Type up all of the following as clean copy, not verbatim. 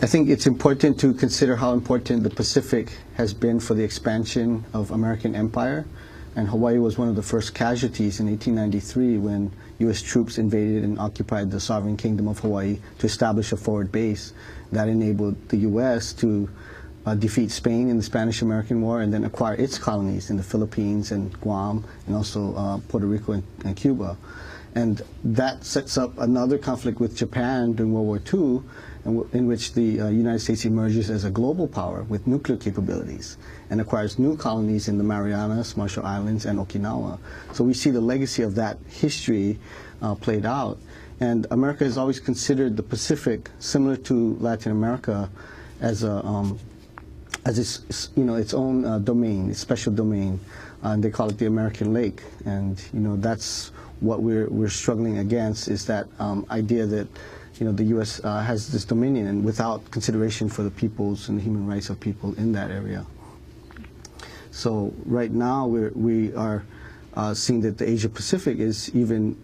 I think it's important to consider how important the Pacific has been for the expansion of American empire. And Hawaii was one of the first casualties in 1893 when U.S. troops invaded and occupied the sovereign kingdom of Hawaii to establish a forward base that enabled the U.S. to defeat Spain in the Spanish-American War and then acquire its colonies in the Philippines and Guam and also Puerto Rico and Cuba. And that sets up another conflict with Japan during World War II, in which the United States emerges as a global power with nuclear capabilities and acquires new colonies in the Marianas, Marshall Islands, and Okinawa. So we see the legacy of that history played out. And America has always considered the Pacific, similar to Latin America, as its own domain, its special domain. And they call it the American Lake. And that's what we're struggling against, is that idea that the U.S. has this dominion and without consideration for the peoples and the human rights of people in that area. So right now we are seeing that the Asia Pacific is even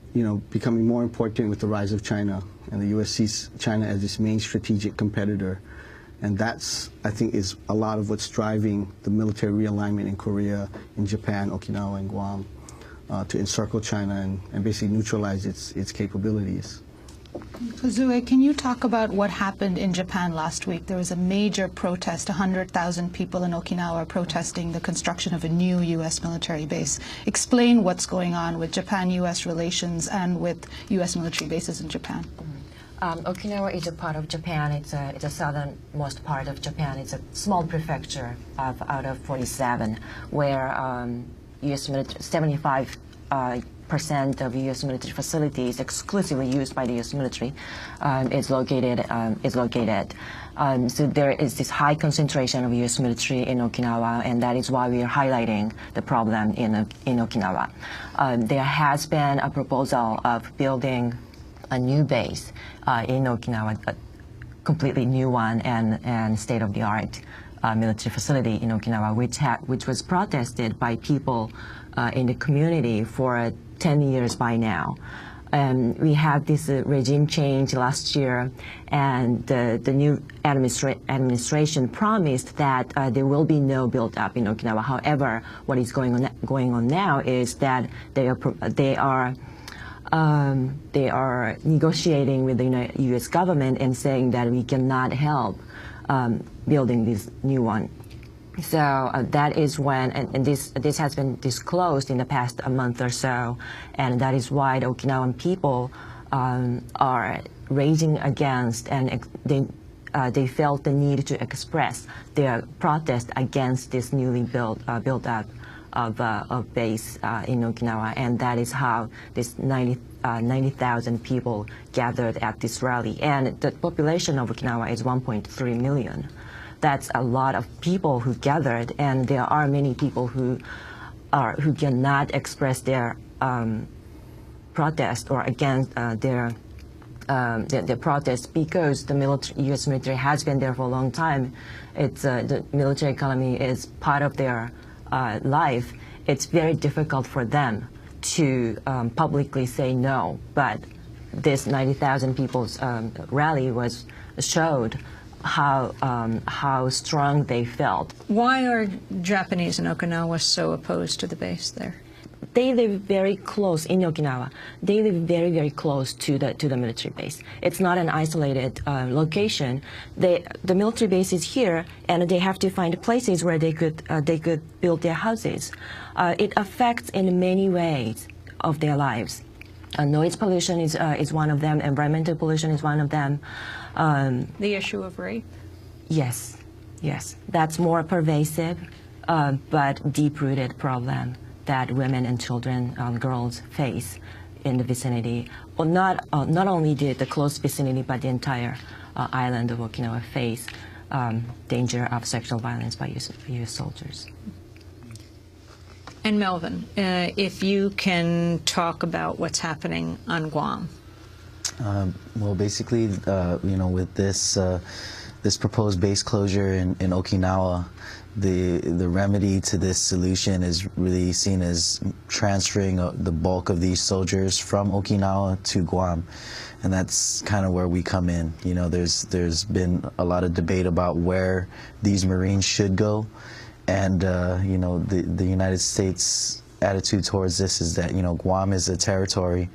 becoming more important with the rise of China, and the U.S. sees China as its main strategic competitor. And that's, I think, is a lot of what's driving the military realignment in Korea, in Japan, Okinawa, and Guam, to encircle China and basically neutralize its capabilities. Kozue, can you talk about what happened in Japan last week? There was a major protest, 100,000 people in Okinawa protesting the construction of a new U.S. military base. Explain what's going on with Japan-U.S. relations and with U.S. military bases in Japan. Okinawa is a part of Japan. It's a southernmost part of Japan. It's a small prefecture out of 47, where U.S. military, 75% of U.S. military facilities exclusively used by the U.S. military is located. So there is this high concentration of U.S. military in Okinawa, and that is why we are highlighting the problem in Okinawa. There has been a proposal of building a new base in Okinawa, a completely new one and state-of-the-art military facility in Okinawa, which was protested by people in the community for 10 years by now. We had this regime change last year, and the new administration promised that there will be no build-up in Okinawa. However, what is going on now is that they are negotiating with the U.S. government and saying that we cannot help building this new one. So that is when, and this has been disclosed in the past month or so, and that is why the Okinawan people are raging against, and they felt the need to express their protest against this newly built up of base in Okinawa, and that is how this 90,000 people gathered at this rally. And the population of Okinawa is 1.3 million. That's a lot of people who gathered, and there are many people who cannot express their protest or against their protest because the U.S. military has been there for a long time. It's the military economy is part of their life. It's very difficult for them to publicly say no, but this 90,000 people's rally showed how strong they felt. Why are Japanese in Okinawa so opposed to the base there? They live very close in Okinawa. They live very, very close to the military base. It's not an isolated location. The military base is here, and they have to find places where they could build their houses. It affects in many ways of their lives. Noise pollution is one of them. Environmental pollution is one of them. The issue of rape? Yes, yes. That's more pervasive, but deep-rooted problem that women and children, girls face in the vicinity. Well, not only the close vicinity, but the entire island of Okinawa face danger of sexual violence by U.S. soldiers. And Melvin, if you can talk about what's happening on Guam. Well, basically, with this proposed base closure in Okinawa, the remedy to this solution is really seen as transferring the bulk of these soldiers from Okinawa to Guam. and that's kind of where we come in. You know, there's been a lot of debate about where these Marines should go, and you know, the United States attitude towards this is that, you know, Guam is a territory.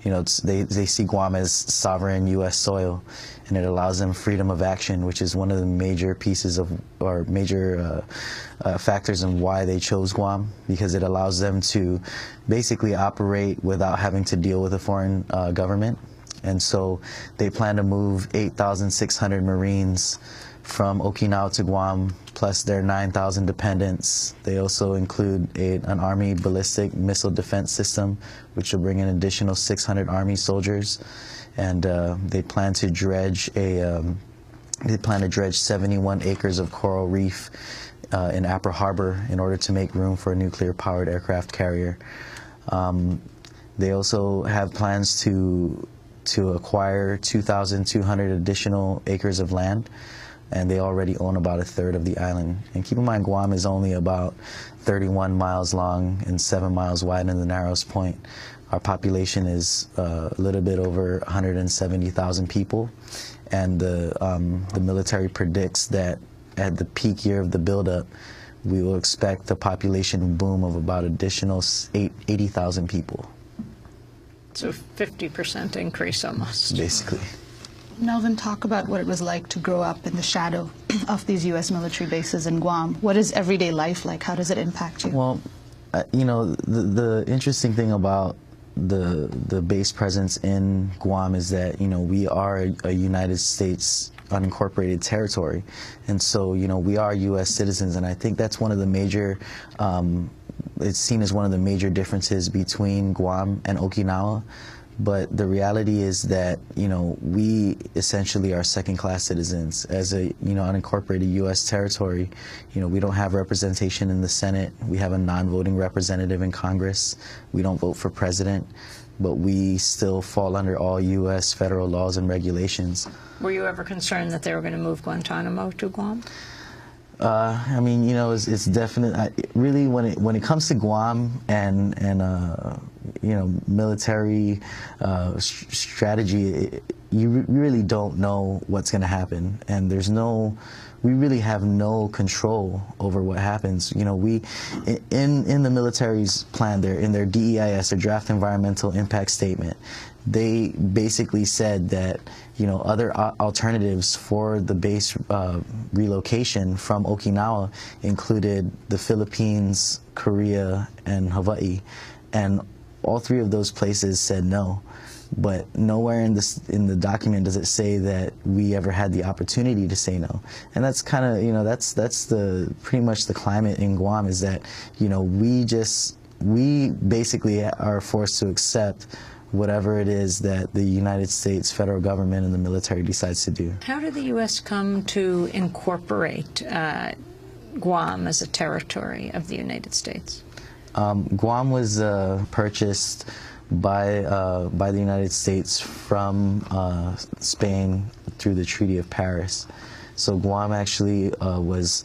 You know, they see Guam as sovereign U.S. soil, and it allows them freedom of action, which is one of the major pieces of, or major factors in why they chose Guam, because it allows them to basically operate without having to deal with a foreign government. And so they plan to move 8,600 Marines from Okinawa to Guam, plus their 9,000 dependents. They also include an Army ballistic missile defense system, which will bring an additional 600 Army soldiers. And they plan to dredge 71 acres of coral reef in Apra Harbor in order to make room for a nuclear-powered aircraft carrier. They also have plans to acquire 2,200 additional acres of land, and they already own about a third of the island. And keep in mind, Guam is only about 31 miles long and 7 miles wide in the narrowest point. Our population is a little bit over 170,000 people, and the military predicts that at the peak year of the buildup, we will expect a population boom of about additional 80,000 people. So 50% increase almost. Basically. Melvin, talk about what it was like to grow up in the shadow of these U.S. military bases in Guam. What is everyday life like? How does it impact you? Well, you know, the interesting thing about the base presence in Guam is that, you know, we are a United States unincorporated territory, and so, you know, we are U.S. citizens, and I think that's one of the major it's seen as one of the major differences between Guam and Okinawa. But the reality is that, you know, we essentially are second-class citizens. As a, you know, unincorporated U.S. territory, you know, we don't have representation in the Senate. We have a non-voting representative in Congress. We don't vote for president, but we still fall under all U.S. federal laws and regulations. Were you ever concerned that they were going to move Guantanamo to Guam? I mean, you know, it's definitely really when it comes to Guam and you know, military strategy, you really don't know what's going to happen, and we really have no control over what happens. You know, in the military's plan, in their DEIS, their Draft Environmental Impact Statement, they basically said that, you know, other alternatives for the base relocation from Okinawa included the Philippines, Korea, and Hawaii, and all three of those places said no. But nowhere in the document does it say that we ever had the opportunity to say no. And that's kind of, you know, that's pretty much the climate in Guam, is that, you know, we basically are forced to accept whatever it is that the United States federal government and the military decides to do. How did the U.S. come to incorporate Guam as a territory of the United States? Guam was purchased by the United States from Spain through the Treaty of Paris. So Guam actually was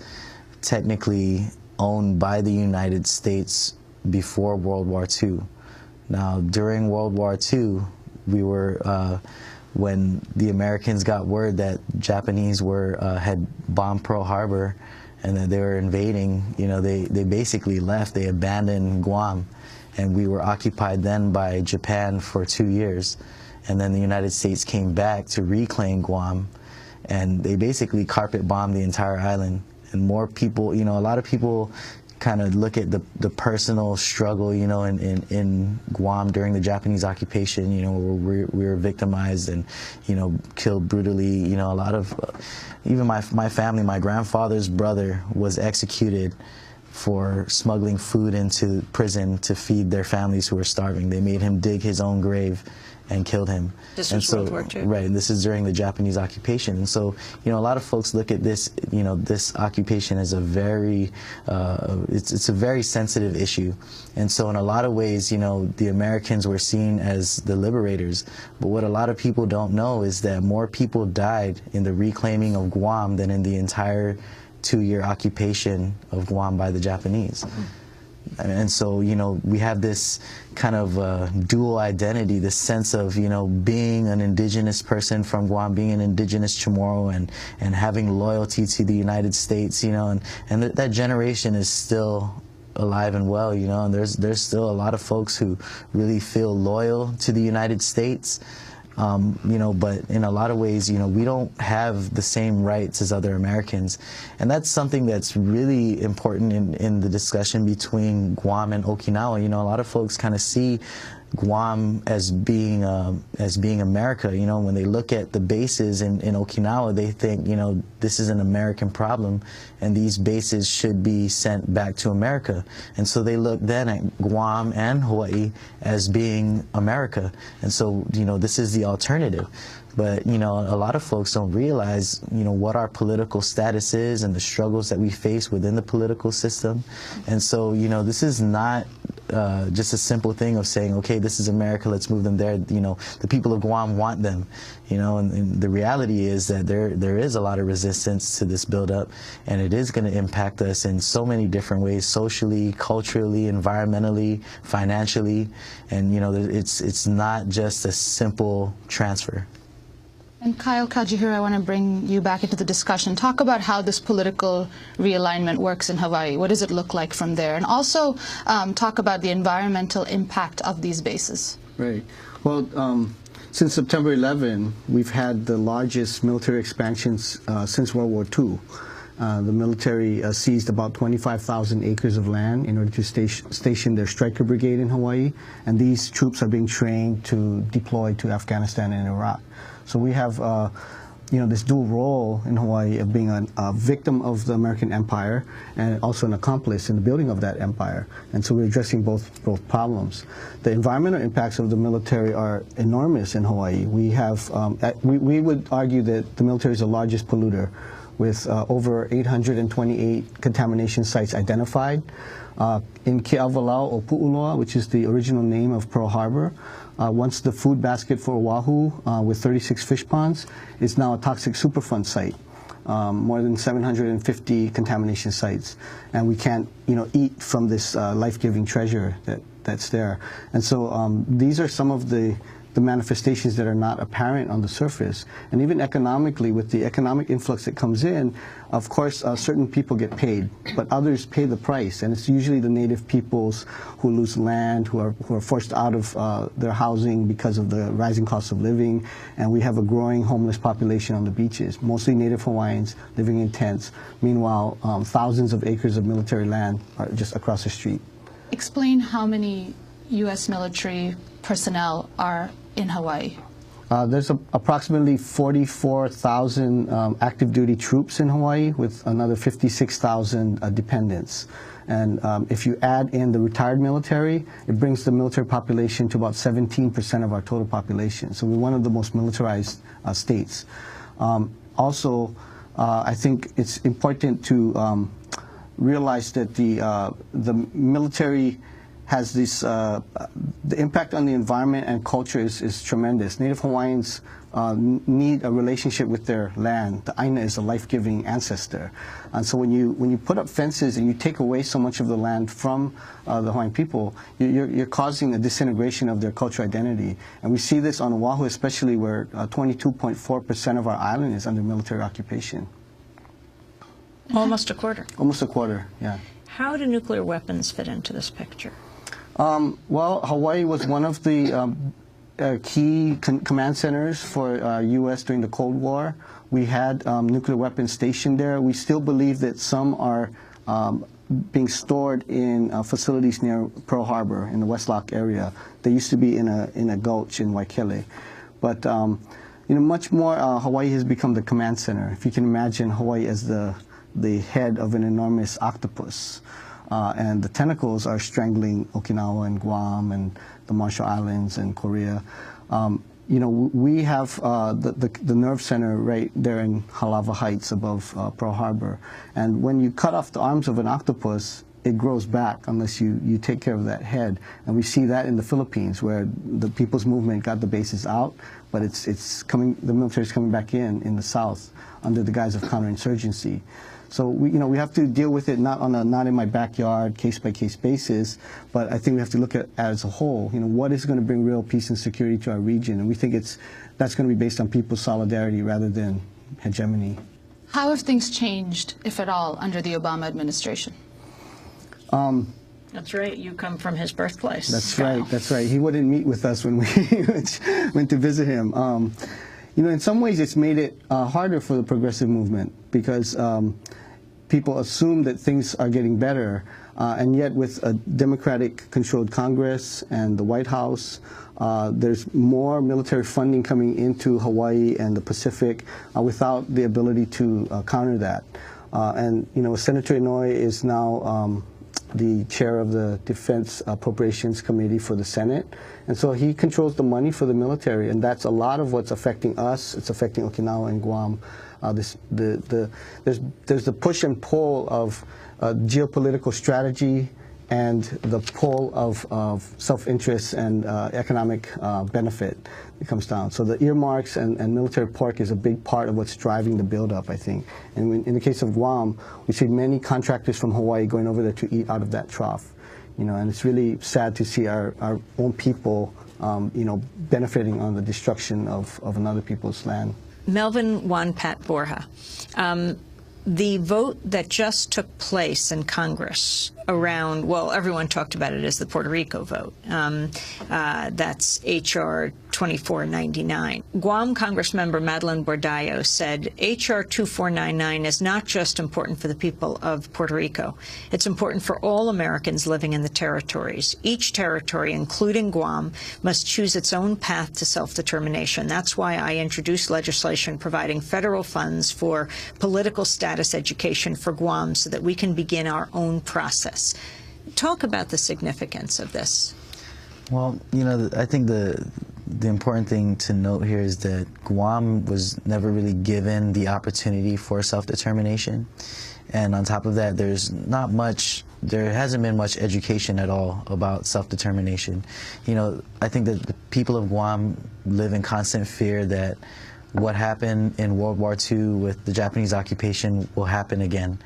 technically owned by the United States before World War II. Now, during World War II, we were when the Americans got word that Japanese had bombed Pearl Harbor and that they were invading, you know, they basically left. They abandoned Guam, and we were occupied then by Japan for 2 years. And then the United States came back to reclaim Guam, and they basically carpet bombed the entire island. And more people, you know, a lot of people kind of look at the personal struggle, you know, in Guam during the Japanese occupation, you know, where we were victimized and, you know, killed brutally. You know, a lot of, even my family, my grandfather's brother was executed for smuggling food into prison to feed their families who were starving. They made him dig his own grave and killed him. This was World War II? Right, and this is during the Japanese occupation. And so, you know, a lot of folks look at this, you know, this occupation as a very, it's a very sensitive issue. And so in a lot of ways, you know, the Americans were seen as the liberators. But what a lot of people don't know is that more people died in the reclaiming of Guam than in the entire 2-year occupation of Guam by the Japanese. And so, we have this kind of dual identity, this sense of, being an indigenous person from Guam, being an indigenous Chamorro, and having loyalty to the United States, and that generation is still alive and well, and there's still a lot of folks who really feel loyal to the United States. But in a lot of ways, we don't have the same rights as other Americans. And that's something that's really important in the discussion between Guam and Okinawa. A lot of folks kind of see Guam as being America. When they look at the bases in Okinawa, they think, this is an American problem, and these bases should be sent back to America. And so they look then at Guam and Hawaii as being America. And so, this is the alternative. But, a lot of folks don't realize, what our political status is and the struggles that we face within the political system. And so, this is not just a simple thing of saying, okay, this is America, let's move them there. The people of Guam want them, and the reality is that there is a lot of resistance to this buildup, and it is going to impact us in so many different ways, socially, culturally, environmentally, financially, and, it's not just a simple transfer. And Kyle Kajihira, I want to bring you back into the discussion. Talk about how this political realignment works in Hawaii. What does it look like from there? And also talk about the environmental impact of these bases. Right. Well, since September 11, we've had the largest military expansions since World War II. The military seized about 25,000 acres of land in order to station their Stryker Brigade in Hawaii, and these troops are being trained to deploy to Afghanistan and Iraq. So we have, this dual role in Hawaii of being a victim of the American empire and also an accomplice in the building of that empire. And so we're addressing both problems. The environmental impacts of the military are enormous in Hawaii. We have, we would argue that the military is the largest polluter, with over 828 contamination sites identified. In Ke'awalau o Pu'uloa, which is the original name of Pearl Harbor, once the food basket for Oahu with 36 fish ponds is now a toxic Superfund site. More than 750 contamination sites, and we can't, eat from this life-giving treasure that's there. And so these are some of the manifestations that are not apparent on the surface. And even economically, with the economic influx that comes in, of course, certain people get paid, but others pay the price. And it's usually the native peoples who lose land, who are forced out of their housing because of the rising cost of living. And we have a growing homeless population on the beaches, mostly native Hawaiians living in tents. Meanwhile, thousands of acres of military land are just across the street. Explain how many U.S. military personnel are in Hawaii. There's approximately 44,000 active duty troops in Hawaii, with another 56,000 dependents. And if you add in the retired military, it brings the military population to about 17% of our total population. So we're one of the most militarized states. Also, I think it's important to realize that the military has this, the impact on the environment and culture is tremendous. Native Hawaiians need a relationship with their land. The Aina is a life-giving ancestor. And so when you put up fences and you take away so much of the land from the Hawaiian people, you're causing a disintegration of their cultural identity. And we see this on Oahu especially, where 22.4% of our island is under military occupation. Almost a quarter. Almost a quarter, yeah. How do nuclear weapons fit into this picture? Well, Hawaii was one of the key command centers for U.S. during the Cold War. We had nuclear weapons stationed there. We still believe that some are being stored in facilities near Pearl Harbor in the West Loch area. They used to be in a gulch in Waikele. But much more, Hawaii has become the command center. If you can imagine Hawaii as the head of an enormous octopus. And the tentacles are strangling Okinawa and Guam and the Marshall Islands and Korea. We have the nerve center right there in Halawa Heights above Pearl Harbor. And when you cut off the arms of an octopus, it grows back unless you take care of that head. And we see that in the Philippines, where the People's Movement got the bases out, but it's coming. The military is coming back in the South under the guise of counterinsurgency. So we have to deal with it not on a not in my backyard case by case basis, but I think we have to look at it as a whole. What is going to bring real peace and security to our region, and we think that's going to be based on people's solidarity rather than hegemony. How have things changed, if at all, under the Obama administration? That's right. You come from his birthplace. That's Kyle. right. That's right. He wouldn't meet with us when we went to visit him. In some ways, it's made it harder for the progressive movement because people assume that things are getting better, and yet with a Democratic-controlled Congress and the White House, there's more military funding coming into Hawaii and the Pacific without the ability to counter that. And Senator Inouye is now the chair of the Defense Appropriations Committee for the Senate. And so he controls the money for the military, and that's a lot of what's affecting us. It's affecting Okinawa and Guam. There's the push and pull of geopolitical strategy and the pull of self-interest and economic benefit. It comes down. So the earmarks and military pork is a big part of what's driving the buildup, I think. And in the case of Guam, we see many contractors from Hawaii going over there to eat out of that trough. And it's really sad to see our own people, benefiting on the destruction of another people's land. Melvin Juan Pat Borja, the vote that just took place in Congress around, well, everyone talked about it as the Puerto Rico vote. That's H.R. 2499. Guam Congressmember Madeline Bordallo said H.R. 2499 is not just important for the people of Puerto Rico. It's important for all Americans living in the territories. Each territory, including Guam, must choose its own path to self-determination. That's why I introduced legislation providing federal funds for political status education for Guam so that we can begin our own process. Talk about the significance of this. Well, I think the important thing to note here is that Guam was never really given the opportunity for self-determination. And on top of that, there hasn't been much education at all about self-determination. I think that the people of Guam live in constant fear that what happened in World War II with the Japanese occupation will happen again.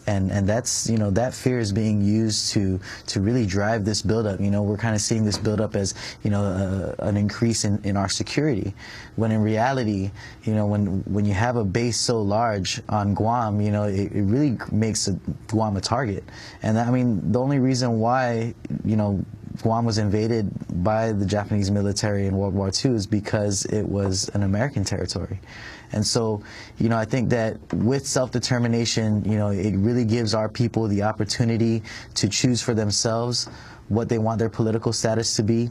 And that's, that fear is being used to really drive this buildup. We're kind of seeing this buildup as, an increase in our security. When in reality, when you have a base so large on Guam, it really makes Guam a target. And the only reason why, Guam was invaded by the Japanese military in World War II is because it was an American territory. And so, I think that with self-determination, it really gives our people the opportunity to choose for themselves what they want their political status to be.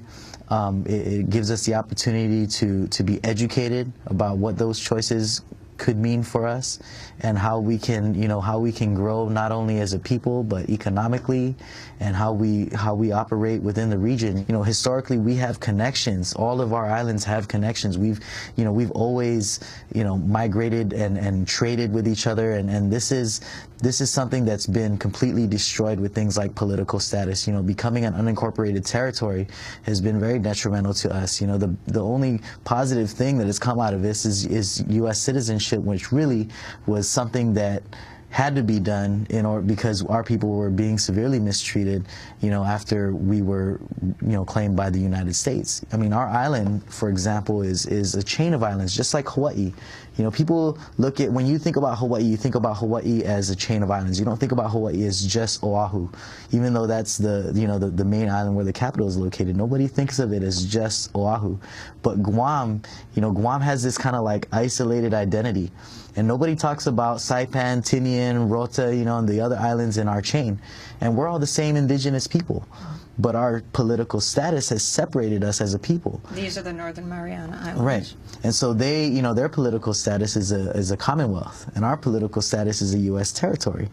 It gives us the opportunity to be educated about what those choices could mean for us and how we can grow not only as a people but economically, and how we operate within the region. Historically we have connections. All of our islands have connections. We've always migrated and traded with each other, and this is something that's been completely destroyed with things like political status. Becoming an unincorporated territory has been very detrimental to us. The only positive thing that has come out of this is U.S. citizenship, which really was something that had to be done because our people were being severely mistreated, after we were, claimed by the United States. Our island, for example, is a chain of islands, just like Hawaii. People look at, when you think about Hawaii, you think about Hawaii as a chain of islands. You don't think about Hawaii as just Oahu, even though that's the main island where the capital is located. Nobody thinks of it as just Oahu. But Guam, Guam has this kind of like isolated identity. And nobody talks about Saipan, Tinian, Rota, and the other islands in our chain. And we're all the same indigenous people. but our political status has separated us as a people. These are the Northern Mariana Islands. Right. And so they, you know, their political status is a commonwealth, and our political status is a U.S. territory.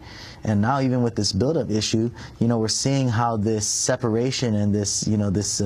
And now, even with this buildup issue, you know, we're seeing how this separation and this, you know, this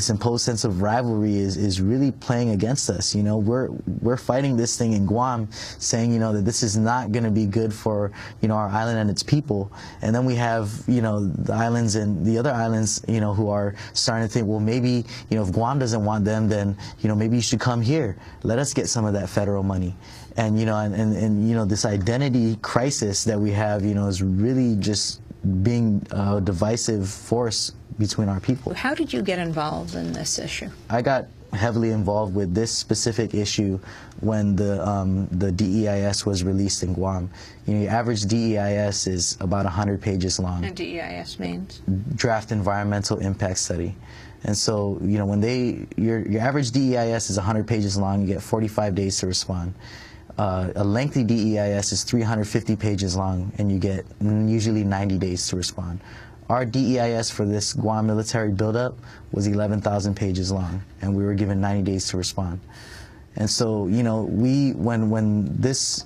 imposed sense of rivalry is really playing against us. You know, we're fighting this thing in Guam, saying, you know, that this is not going to be good for, you know, our island and its people. And then we have, you know, the islands and the other islands, you know, who are starting to think, well, maybe, you know, if Guam doesn't want them, then, you know, maybe you should come here. Let us get some of that federal money. And, you know, and you know, this identity crisis that we have, you know, is really just being a divisive force between our people. How did you get involved in this issue? I got heavily involved with this specific issue when the DEIS was released in Guam. You know, your average DEIS is about 100 pages long. And DEIS means? Draft Environmental Impact Study. And so, you know, when your average DEIS is 100 pages long, you get 45 days to respond. A lengthy DEIS is 350 pages long, and you get usually 90 days to respond. Our DEIS for this Guam military buildup was 11,000 pages long, and we were given 90 days to respond. And so, you know, when this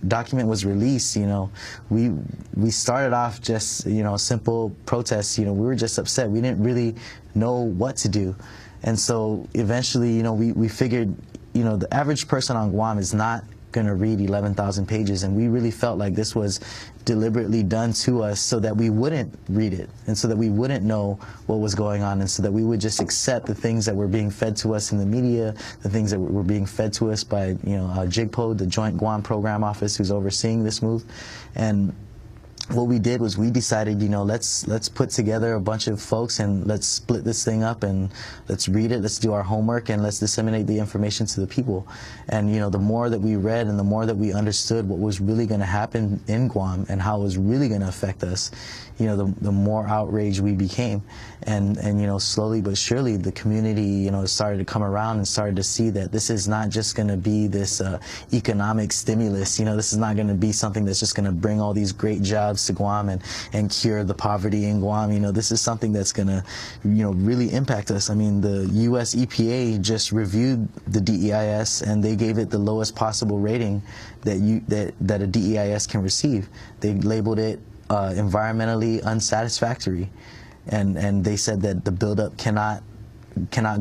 document was released, you know, we started off just, you know, simple protests. You know, we were just upset. We didn't really know what to do, and so eventually, you know, we figured, you know, the average person on Guam is not going to read 11,000 pages, and we really felt like this was deliberately done to us so that we wouldn't read it, and so that we wouldn't know what was going on, and so that we would just accept the things that were being fed to us in the media, the things that were being fed to us by, you know, JIGPO, the Joint Guam Program Office, who's overseeing this move. And what we did was we decided, you know, let's put together a bunch of folks and let's split this thing up and let's read it, let's do our homework, and let's disseminate the information to the people. And, you know, the more that we read and the more that we understood what was really going to happen in Guam and how it was really going to affect us, you know, the more outraged we became. And you know, slowly but surely the community, you know, started to come around and started to see that this is not just going to be this economic stimulus. You know, this is not going to be something that's just going to bring all these great jobs to Guam and cure the poverty in Guam. You know, this is something that's going to, you know, really impact us. I mean, the U.S. EPA just reviewed the DEIS, and they gave it the lowest possible rating that a DEIS can receive. They labeled it environmentally unsatisfactory, and they said that the buildup cannot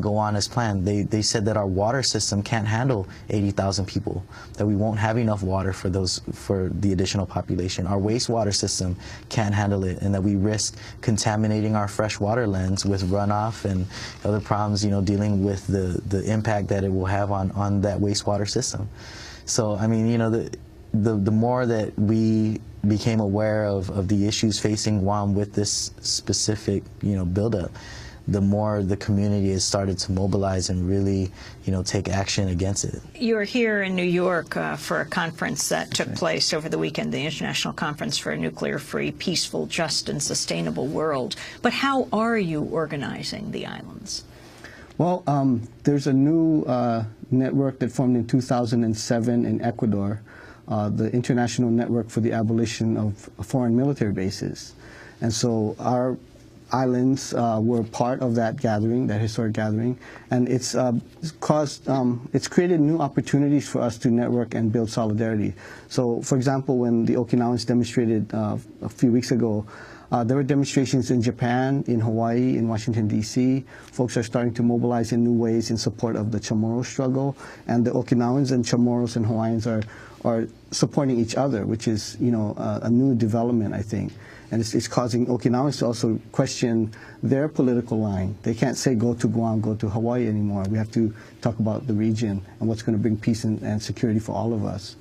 go on as planned. They said that our water system can't handle 80,000 people, that we won't have enough water for the additional population. Our wastewater system can't handle it, and that we risk contaminating our freshwater lands with runoff and other problems, you know, dealing with the impact that it will have on that wastewater system. So, I mean, you know, the more that we became aware of the issues facing Guam with this specific, you know, buildup, the more the community has started to mobilize and really, you know, take action against it. You're here in New York for a conference that took place over the weekend, the International Conference for a Nuclear-Free, Peaceful, Just, and Sustainable World. But how are you organizing the islands? Well, there's a new network that formed in 2007 in Ecuador, the International Network for the Abolition of Foreign Military Bases. And so our islands were part of that gathering, that historic gathering, and it's created new opportunities for us to network and build solidarity. So, for example, when the Okinawans demonstrated a few weeks ago, there were demonstrations in Japan, in Hawaii, in Washington, D.C. Folks are starting to mobilize in new ways in support of the Chamorro struggle, and the Okinawans and Chamorros and Hawaiians are supporting each other, which is, you know, a new development, I think. And it's causing Okinawans to also question their political line. They can't say go to Guam, go to Hawaii anymore. We have to talk about the region and what's going to bring peace and security for all of us.